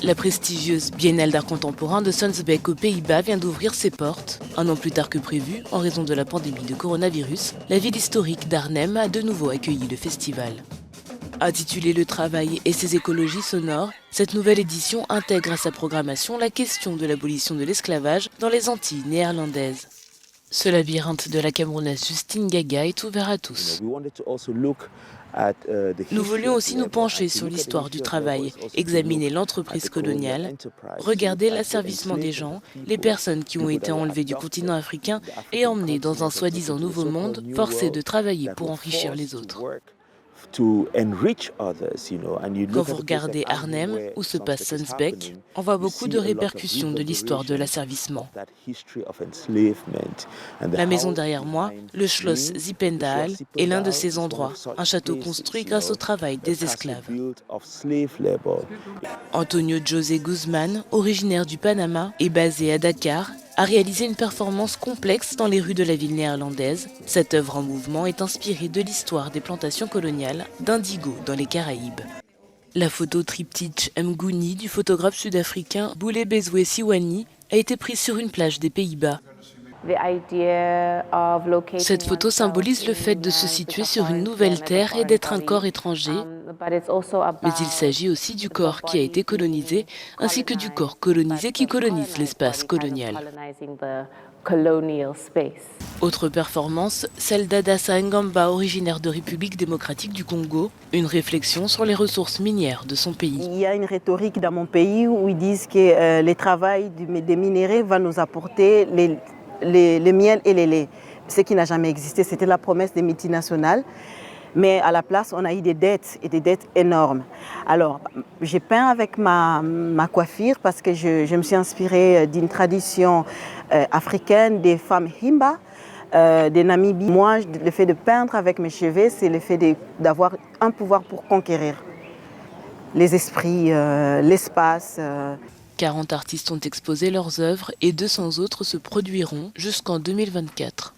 La prestigieuse Biennale d'art contemporain de Sonsbeek aux Pays-Bas vient d'ouvrir ses portes. Un an plus tard que prévu, en raison de la pandémie de coronavirus, la ville historique d'Arnhem a de nouveau accueilli le festival. Intitulée Le travail et ses écologies sonores, cette nouvelle édition intègre à sa programmation la question de l'abolition de l'esclavage dans les Antilles néerlandaises. Ce labyrinthe de la Camerounaise Justine Gaga est ouvert à tous. Nous voulions aussi nous pencher sur l'histoire du travail, examiner l'entreprise coloniale, regarder l'asservissement des gens, les personnes qui ont été enlevées du continent africain et emmenées dans un soi-disant nouveau monde, forcées de travailler pour enrichir les autres. Quand vous regardez Arnhem, où se passe Sonsbeek, on voit beaucoup de répercussions de l'histoire de l'asservissement. La maison derrière moi, le Schloss Zippendal, est l'un de ces endroits, un château construit grâce au travail des esclaves. Antonio José Guzmán, originaire du Panama et basé à Dakar, a réalisé une performance complexe dans les rues de la ville néerlandaise. Cette œuvre en mouvement est inspirée de l'histoire des plantations coloniales d'indigo dans les Caraïbes. La photo triptyque Mgouni du photographe sud-africain Boulé Bezoué Siwani a été prise sur une plage des Pays-Bas. Cette photo symbolise le fait de se situer sur une nouvelle terre et d'être un corps étranger, mais il s'agit aussi du corps qui a été colonisé, ainsi que du corps colonisé qui colonise l'espace colonial. Autre performance, celle d'Adassa Ngamba, originaire de République démocratique du Congo, une réflexion sur les ressources minières de son pays. Il y a une rhétorique dans mon pays où ils disent que le travail des minéraux va nous apporter le miel et le lait. Ce qui n'a jamais existé, c'était la promesse des multinationales. Mais à la place, on a eu des dettes et des dettes énormes. Alors, j'ai peint avec ma coiffure parce que je me suis inspirée d'une tradition africaine des femmes Himba, des Namibie. Moi, le fait de peindre avec mes cheveux, c'est le fait d'avoir un pouvoir pour conquérir les esprits, l'espace. 40 artistes ont exposé leurs œuvres et 200 autres se produiront jusqu'en 2024.